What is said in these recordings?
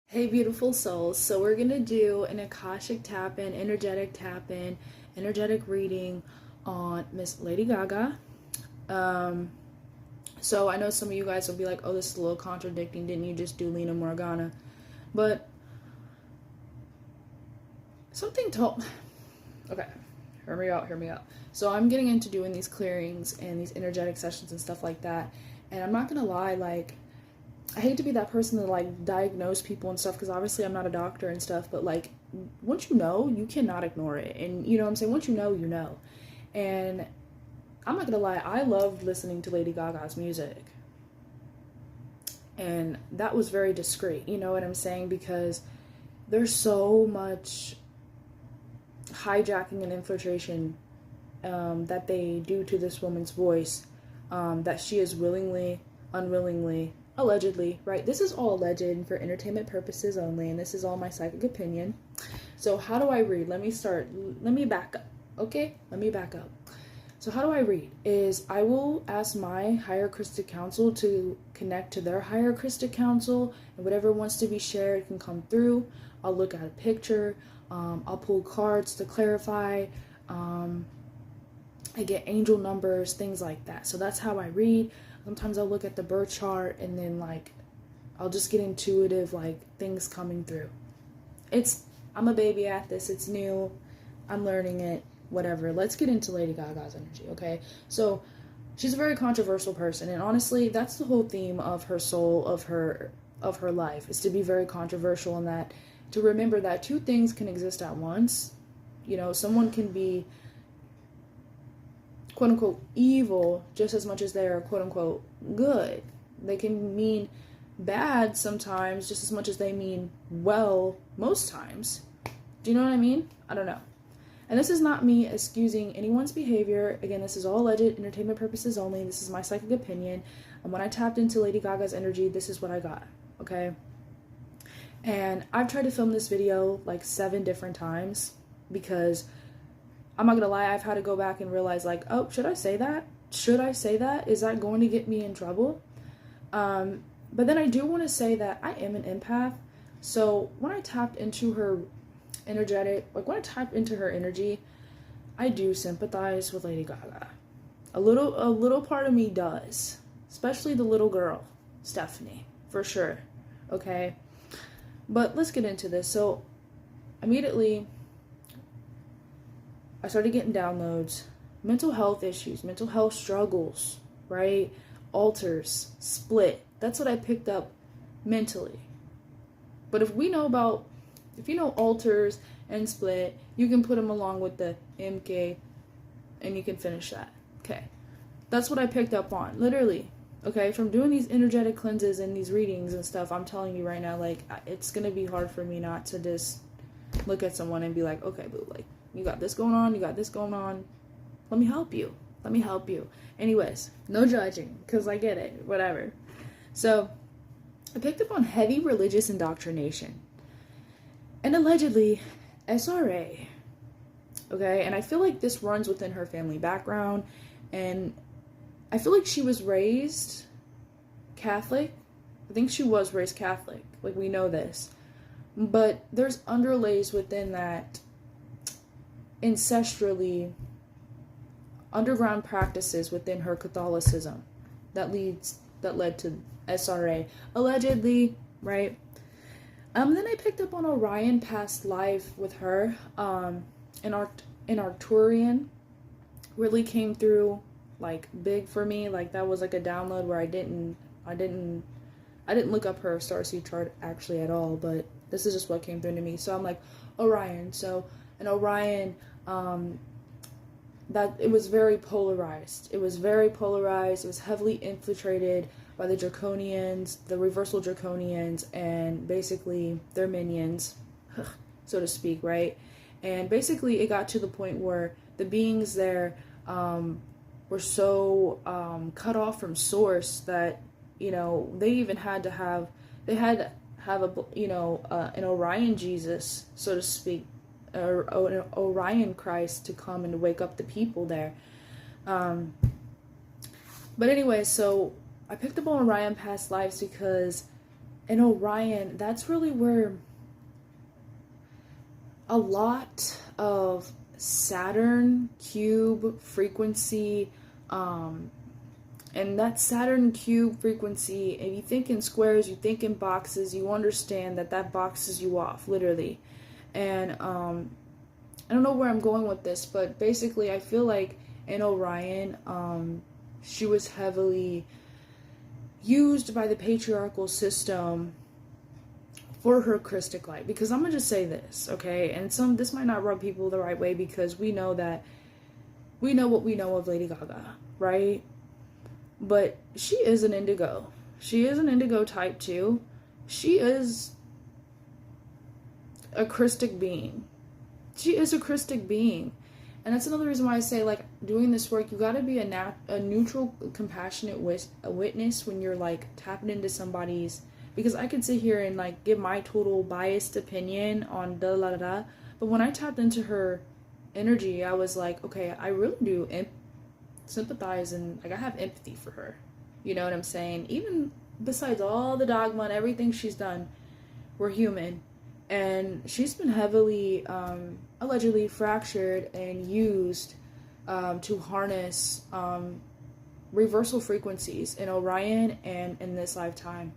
Hey, beautiful souls. So, we're going to do an Akashic tap-in, energetic tap-in, energetic reading on Miss Lady Gaga. So, I know some of you guys will be like, oh, this is a little contradicting. Didn't you just do Lena Morgana? But something told... Okay, hear me out. So, I'm getting into doing these clearings and these energetic sessions and stuff like that. And I'm not going to lie, like, I hate to be that person to like diagnose people and stuff, because obviously I'm not a doctor and stuff, but like once you know, you cannot ignore it. And you know what I'm saying? Once you know, you know. And I'm not gonna lie, I loved listening to Lady Gaga's music. And that was very discreet, you know what I'm saying? Because there's so much hijacking and infiltration that they do to this woman's voice, that she is willingly, unwillingly, allegedly, right? This is all alleged for entertainment purposes only, and this is all my psychic opinion. So how do I read? Let me back up, okay? Let me back up. So how do I read? Is I will ask my higher Christic council to connect to their higher Christic council, and whatever wants to be shared can come through. I'll look at a picture, I'll pull cards to clarify, I get angel numbers, things like that. So that's how I read. Sometimes I'll look at the birth chart and then like I'll just get intuitive like things coming through. I'm a baby at this. It's new. I'm learning it. Whatever. Let's get into Lady Gaga's energy, okay? So she's a very controversial person, and honestly, that's the whole theme of her soul, of her life, is to be very controversial, and that to remember that two things can exist at once. You know, someone can be quote unquote evil just as much as they are quote unquote good. They can mean bad sometimes just as much as they mean well most times. Do you know what I mean? I don't know. And this is not me excusing anyone's behavior. Again, this is all alleged, entertainment purposes only. This is my psychic opinion. And when I tapped into Lady Gaga's energy, this is what I got, okay? And I've tried to film this video like 7 different times because I'm not gonna lie, I've had to go back and realize like, oh, should I say that? Should I say that? Is that going to get me in trouble? But then I do want to say that I am an empath. So when I tapped into her energetic, like when I tap into her energy, I do sympathize with Lady Gaga. A little part of me does, especially the little girl, Stephanie, for sure. Okay, but let's get into this. So immediately I started getting downloads, mental health issues, mental health struggles, right? Altars, split. That's what I picked up mentally. But if you know altars and split, you can put them along with the MK and you can finish that. Okay. That's what I picked up on, literally. Okay, from doing these energetic cleanses and these readings and stuff, I'm telling you right now, like, it's going to be hard for me not to just look at someone and be like, okay, boo, like, you got this going on, you got this going on. Let me help you. Let me help you. Anyways, no judging, because I get it. Whatever. So, I picked up on heavy religious indoctrination. And allegedly, SRA. Okay? And I feel like this runs within her family background. And I feel like she was raised Catholic. I think she was raised Catholic. Like, we know this. But there's underlays within that ancestrally underground practices within her Catholicism that led to SRA, allegedly, right? Then I picked up on Orion past life with her, an Arcturian really came through like big for me. Like that was like a download where I didn't look up her starseed chart actually at all, but this is just what came through to me. So I'm like, Orion. So an Orion, that it was very polarized. It was very polarized. It was heavily infiltrated by the Draconians, the reversal Draconians, and basically their minions, so to speak, right? And basically it got to the point where the beings there were so cut off from source that, you know, they even had to have an Orion Jesus, so to speak, or an Orion Christ to come and wake up the people there. But anyway, so I picked up on Orion past lives because And Orion, that's really where a lot of Saturn cube frequency, and that Saturn cube frequency, if you think in squares, you think in boxes, you understand that that boxes you off, literally. And I don't know where I'm going with this, but basically I feel like in Orion, she was heavily used by the patriarchal system for her Christic light. Because I'm gonna just say this, okay? And this might not rub people the right way, because we know what we know of Lady Gaga, right? But she is an indigo. She is an indigo type too. She is a Christic being. She is a Christic being. And that's another reason why I say, like, doing this work, you gotta be a neutral, compassionate witness when you're, like, tapping into somebody's, because I could sit here and, like, give my total biased opinion on da-da-da-da, but when I tapped into her energy, I was like, okay, I really do sympathize, and, like, I have empathy for her. You know what I'm saying? Even besides all the dogma and everything she's done, we're human. And she's been heavily, allegedly fractured and used to harness reversal frequencies in Orion and in this lifetime.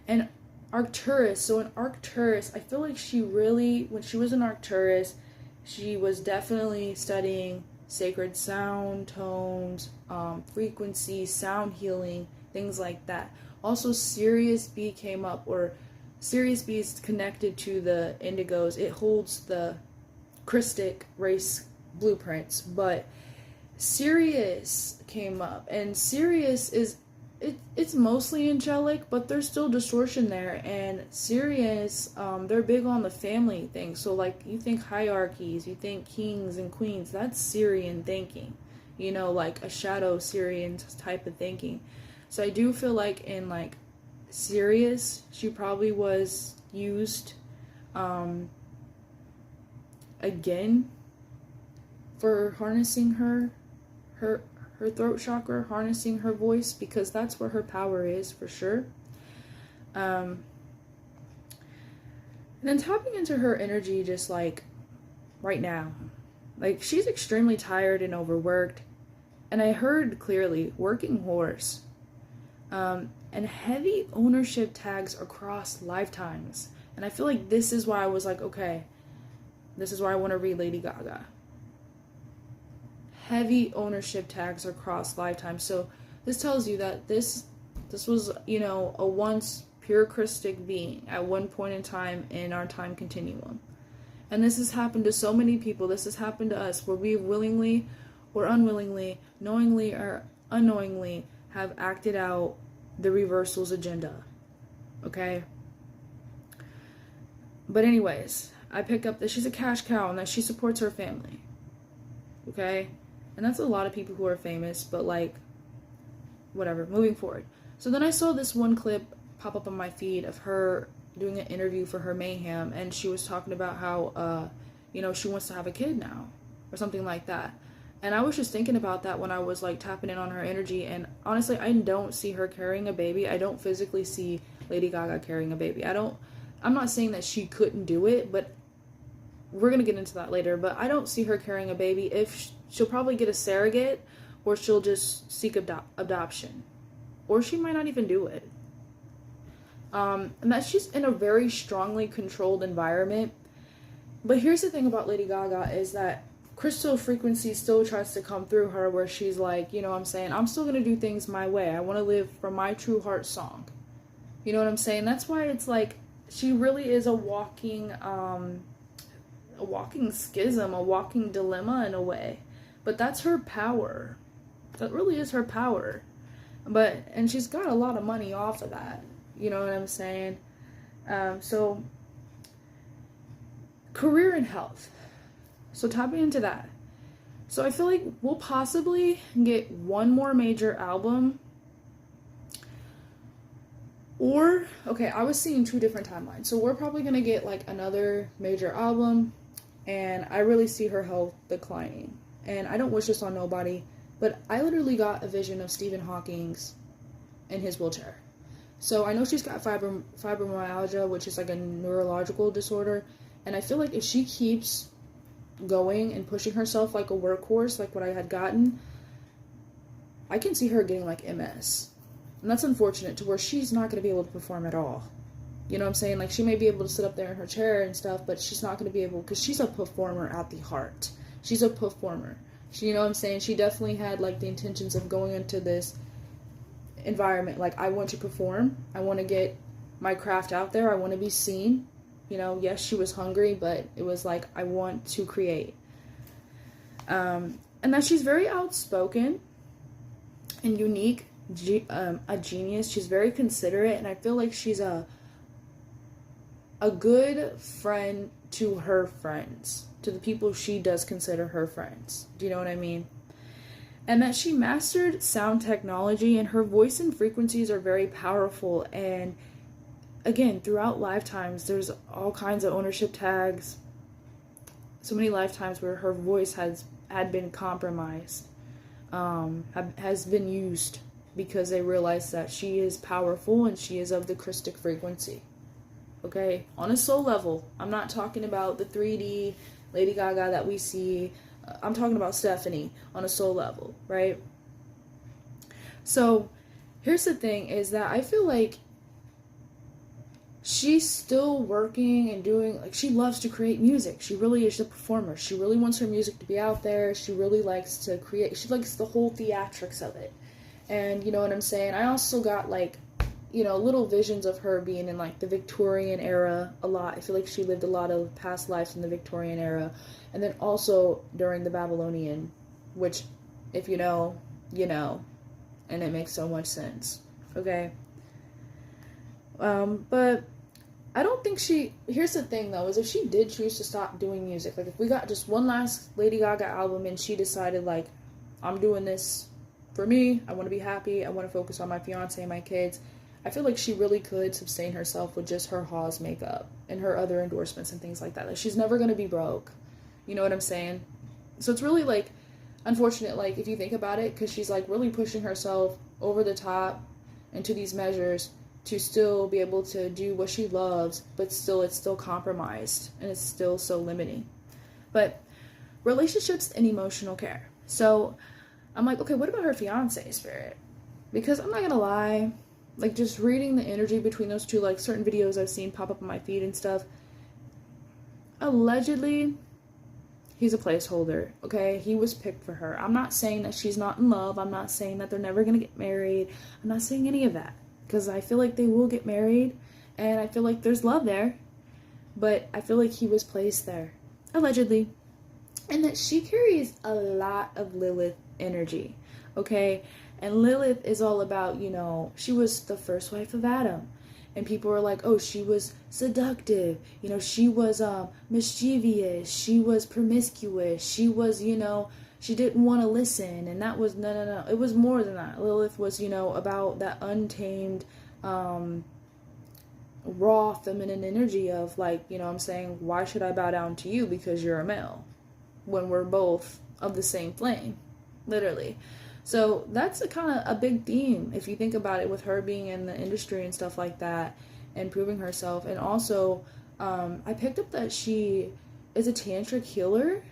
And Arcturus, so in Arcturus, I feel like she really, when she was in Arcturus, she was definitely studying sacred sound, tones, frequencies, sound healing, things like that. Also, Sirius B came up, or Sirius B is connected to the indigos. It holds the Christic race blueprints, but Sirius came up, and Sirius is it's mostly angelic, but there's still distortion there. And Sirius, they're big on the family thing. So, like, you think hierarchies, you think kings and queens, that's Syrian thinking, you know, like a shadow Syrian type of thinking. So I do feel like in, like, Sirius, she probably was used again for harnessing her throat chakra, harnessing her voice, because that's where her power is, for sure. And then tapping into her energy, just like right now, like, she's extremely tired and overworked, and I heard clearly working horse, and heavy ownership tags across lifetimes. And I feel like this is why I was like, okay, this is why I want to read Lady Gaga. Heavy ownership tags across lifetimes. So this tells you that this was, you know, a once pure Christic being at one point in time in our time continuum. And this has happened to so many people. This has happened to us, where we willingly or unwillingly, knowingly or unknowingly, have acted out the reversal's agenda. Okay? But anyways, I pick up that she's a cash cow and that she supports her family. Okay? And that's a lot of people who are famous, but, like, whatever, moving forward. So then I saw this one clip pop up on my feed of her doing an interview for her Mayhem, and she was talking about how, you know, she wants to have a kid now, or something like that. And I was just thinking about that when I was, like, tapping in on her energy, and honestly, I don't see her carrying a baby. I don't physically see Lady Gaga carrying a baby. I'm not saying that she couldn't do it, but we're gonna get into that later, but I don't see her carrying a baby. If she'll probably get a surrogate, or she'll just seek adoption, or she might not even do it. And that she's in a very strongly controlled environment. But here's the thing about Lady Gaga is that crystal frequency still tries to come through her, where she's like, you know what I'm saying, I'm still gonna do things my way. I want to live from my true heart song. You know what I'm saying? That's why it's like she really is a walking schism, a walking dilemma in a way. But that's her power. That really is her power. And she's got a lot of money off of that. You know what I'm saying? So, career and health. So tapping into that. So I feel like we'll possibly get one more major album. Or, okay, I was seeing two different timelines. So we're probably going to get, like, another major album. And I really see her health declining. And I don't wish this on nobody, but I literally got a vision of Stephen Hawking in his wheelchair. So I know she's got fibromyalgia, which is like a neurological disorder. And I feel like if she keeps going and pushing herself like a workhorse, like what I had gotten, I can see her getting like MS. And that's unfortunate, to where she's not going to be able to perform at all. You know what I'm saying? Like, she may be able to sit up there in her chair and stuff, but she's not going to be able, because she's a performer at the heart. She's a performer. She, you know what I'm saying? She definitely had like the intentions of going into this environment. Like, I want to perform. I want to get my craft out there. I want to be seen. You know, yes, she was hungry, but it was like, I want to create. And that she's very outspoken and unique, a genius. She's very considerate, and I feel like she's a good friend to her friends, to the people she does consider her friends. Do you know what I mean? And that she mastered sound technology, and her voice and frequencies are very powerful. And again, throughout lifetimes, there's all kinds of ownership tags. So many lifetimes where her voice had been compromised, has been used, because they realize that she is powerful and she is of the Christic frequency. Okay? On a soul level. I'm not talking about the 3D Lady Gaga that we see. I'm talking about Stephanie on a soul level, right? So, here's the thing, is that I feel like she's still working and doing, like, she loves to create music. She really is a performer. She really wants her music to be out there. She really likes to create. She likes the whole theatrics of it. And, you know what I'm saying? I also got, like, you know, little visions of her being in, like, the Victorian era a lot. I feel like she lived a lot of past lives in the Victorian era. And then also during the Babylonian, which, if you know, you know. And it makes so much sense. Okay? But I don't think here's the thing though, is if she did choose to stop doing music, like if we got just one last Lady Gaga album and she decided, like, I'm doing this for me, I want to be happy, I want to focus on my fiance and my kids, I feel like she really could sustain herself with just her Haas makeup and her other endorsements and things like that. Like, she's never going to be broke. You know what I'm saying? So it's really, like, unfortunate, like, if you think about it, because she's, like, really pushing herself over the top into these measures to still be able to do what she loves, but still, it's still compromised, and it's still so limiting. But relationships and emotional care. So I'm like, okay, what about her fiance, Spirit? Because I'm not gonna lie, like, just reading the energy between those two, like, certain videos I've seen pop up on my feed and stuff, allegedly, he's a placeholder, okay? He was picked for her. I'm not saying that she's not in love. I'm not saying that they're never gonna get married. I'm not saying any of that, because I feel like they will get married, and I feel like there's love there, but I feel like he was placed there, allegedly, and that she carries a lot of Lilith energy, okay? And Lilith is all about, you know, she was the first wife of Adam, and people were like, oh, she was seductive, you know, she was mischievous, she was promiscuous, she was, you know, she didn't want to listen, and that was, no, it was more than that. Lilith was, you know, about that untamed, raw feminine energy of, like, you know what I'm saying, why should I bow down to you because you're a male, when we're both of the same flame, literally. So that's a kind of a big theme, if you think about it, with her being in the industry and stuff like that, and proving herself. And also, I picked up that she is a tantric healer.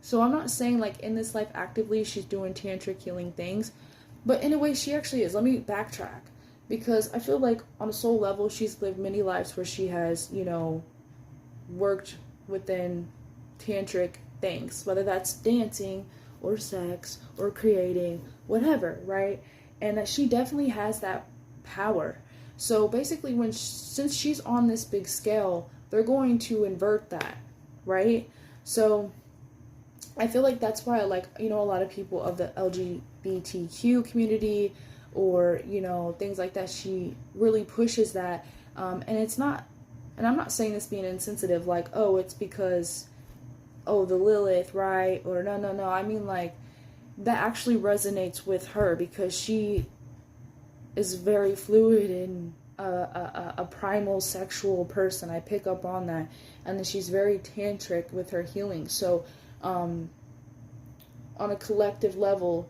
So I'm not saying, like, in this life actively she's doing tantric healing things, but in a way she actually is. Let me backtrack, because I feel like on a soul level she's lived many lives where she has, you know, worked within tantric things, whether that's dancing or sex or creating, whatever, right? And that she definitely has that power. So basically, since she's on this big scale, they're going to invert that, right? So I feel like that's why, like, you know, a lot of people of the LGBTQ community, or, you know, things like that, she really pushes that. And it's not, and I'm not saying this being insensitive, like, oh, it's because, oh, the Lilith, right? Or no. I mean, like, that actually resonates with her, because she is very fluid and a primal sexual person. I pick up on that. And then she's very tantric with her healing. So, on a collective level,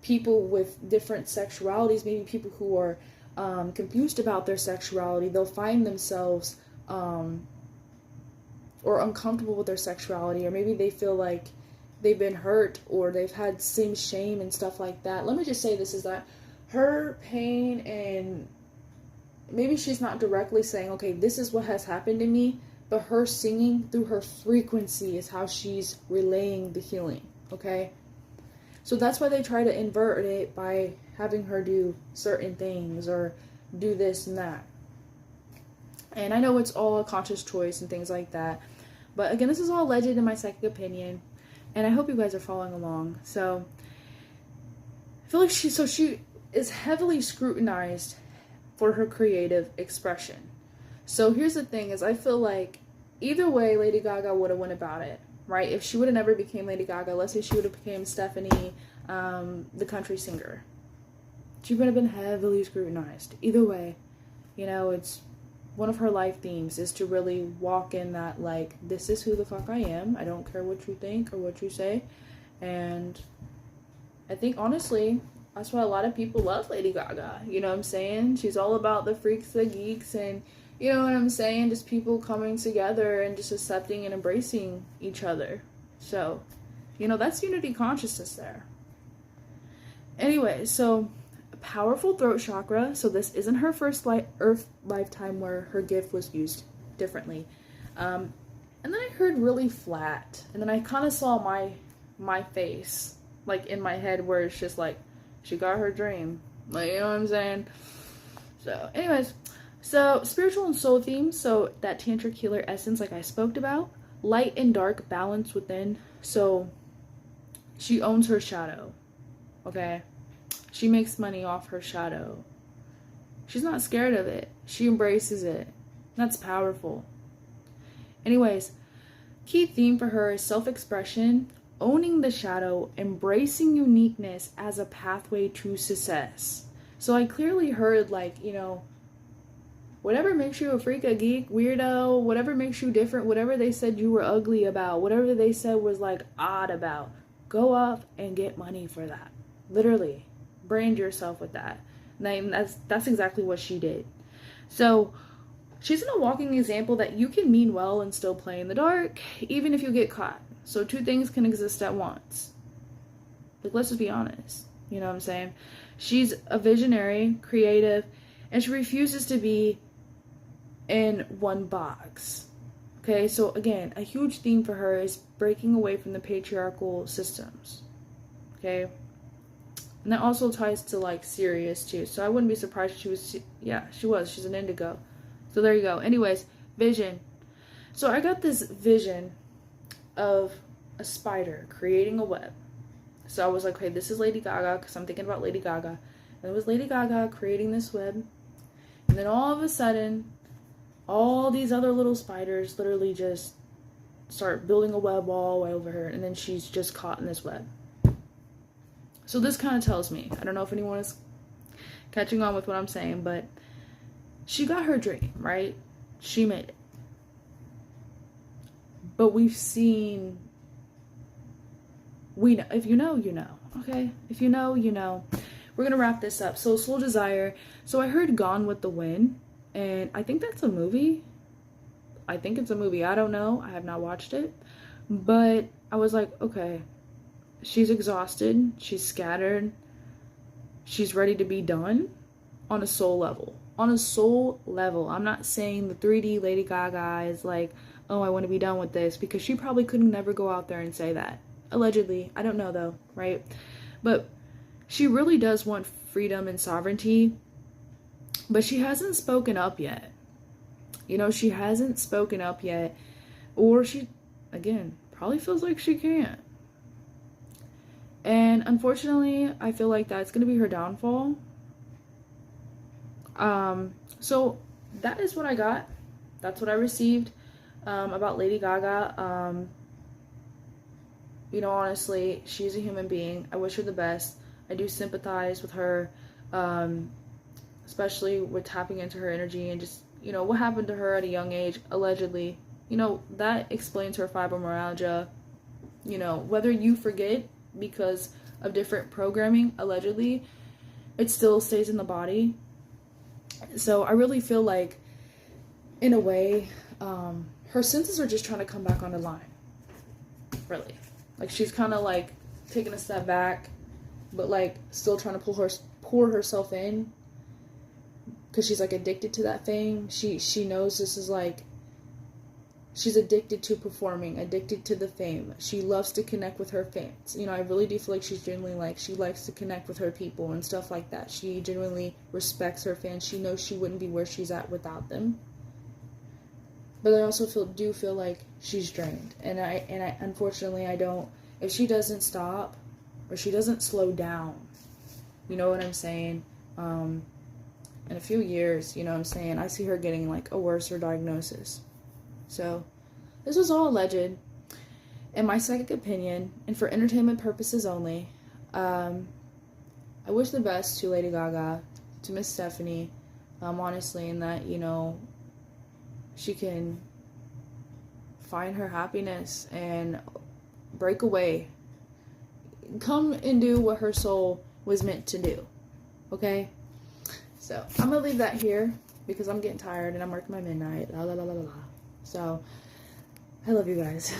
people with different sexualities, maybe people who are confused about their sexuality, they'll find themselves or uncomfortable with their sexuality, or maybe they feel like they've been hurt or they've had some shame and stuff like that. Let me just say this, is that her pain, and maybe she's not directly saying, okay, this is what has happened to me, but her singing through her frequency is how she's relaying the healing, okay? So that's why they try to invert it by having her do certain things or do this and that. And I know it's all a conscious choice and things like that. But again, this is all alleged in my psychic opinion. And I hope you guys are following along. So I feel like she is heavily scrutinized for her creative expression. So here's the thing, is I feel like either way Lady Gaga would have went about it, right? If she would have never became Lady Gaga, let's say she would have became Stephanie, the country singer, she would have been heavily scrutinized. Either way, you know, it's one of her life themes is to really walk in that, like, this is who the fuck I am. I don't care what you think or what you say. And I think, honestly, that's why a lot of people love Lady Gaga. You know what I'm saying? She's all about the freaks, the geeks, and you know what I'm saying? Just people coming together and just accepting and embracing each other. So, you know, that's unity consciousness there. Anyway, so powerful throat chakra. So this isn't her first Earth lifetime where her gift was used differently. And then I heard really flat. And then I kind of saw my face, like, in my head, where it's just like, she got her dream. Like, you know what I'm saying? So, anyways. So, spiritual and soul themes. So, that tantric healer essence, like I spoke about. Light and dark balance within. So, she owns her shadow. Okay? She makes money off her shadow. She's not scared of it. She embraces it. That's powerful. Anyways, key theme for her is self-expression, owning the shadow, embracing uniqueness as a pathway to success. So I clearly heard, like, you know, whatever makes you a freak, a geek, weirdo, whatever makes you different, whatever they said you were ugly about, whatever they said was, like, odd about, go up and get money for that. Literally. Brand yourself with that. And that's exactly what she did. So she's a walking example that you can mean well and still play in the dark, even if you get caught. So two things can exist at once. Like, let's just be honest. You know what I'm saying? She's a visionary, creative, and she refuses to be in one box. Okay, so again, a huge theme for her is breaking away from the patriarchal systems. Okay? And that also ties to, like, Sirius, too. So I wouldn't be surprised if she was... Yeah, she was. She's an indigo. So there you go. Anyways, vision. So I got this vision of a spider creating a web. So I was like, okay, this is Lady Gaga, because I'm thinking about Lady Gaga. And it was Lady Gaga creating this web. And then all of a sudden, all these other little spiders literally just start building a web all the way over her. And then she's just caught in this web. So this kind of tells me, I don't know if anyone is catching on with what I'm saying, but she got her dream, right? She made it. But we've seen, we know, if you know, you know, okay? If you know, you know. We're going to wrap this up. So Soul Desire. So I heard Gone with the Wind, and I think that's a movie. I think it's a movie. I don't know. I have not watched it. But I was like, okay. She's exhausted, she's scattered, she's ready to be done on a soul level. On a soul level. I'm not saying the 3D Lady Gaga is like, oh, I want to be done with this, because she probably could never go out there and say that. Allegedly. I don't know though, right? But she really does want freedom and sovereignty, but she hasn't spoken up yet. You know, she hasn't spoken up yet, or she, again, probably feels like she can't. And unfortunately, I feel like that's going to be her downfall. So that is what I got. That's what I received about Lady Gaga. You know, honestly, she's a human being. I wish her the best. I do sympathize with her, especially with tapping into her energy and just, you know, what happened to her at a young age, allegedly. You know, that explains her fibromyalgia. You know, whether you forget because of different programming, allegedly, it still stays in the body. So I really feel like, in a way, her senses are just trying to come back on the line. Really. Like, she's kind of like taking a step back, but like still trying to pour herself in, because she's like addicted to that fame. She knows this is like, she's addicted to performing, addicted to the fame. She loves to connect with her fans. You know, I really do feel like she's genuinely like, she likes to connect with her people and stuff like that. She genuinely respects her fans. She knows she wouldn't be where she's at without them. But I also do feel like she's drained. And I unfortunately, I don't, if she doesn't stop or she doesn't slow down, you know what I'm saying? In a few years, you know what I'm saying, I see her getting like a worse diagnosis. So, this was all alleged, in my second opinion, and for entertainment purposes only. I wish the best to Lady Gaga, to Miss Stephanie, honestly, in that, you know, she can find her happiness and break away. Come and do what her soul was meant to do, okay? So, I'm going to leave that here, because I'm getting tired, and I'm working my midnight, la la la la la la. So, I love you guys.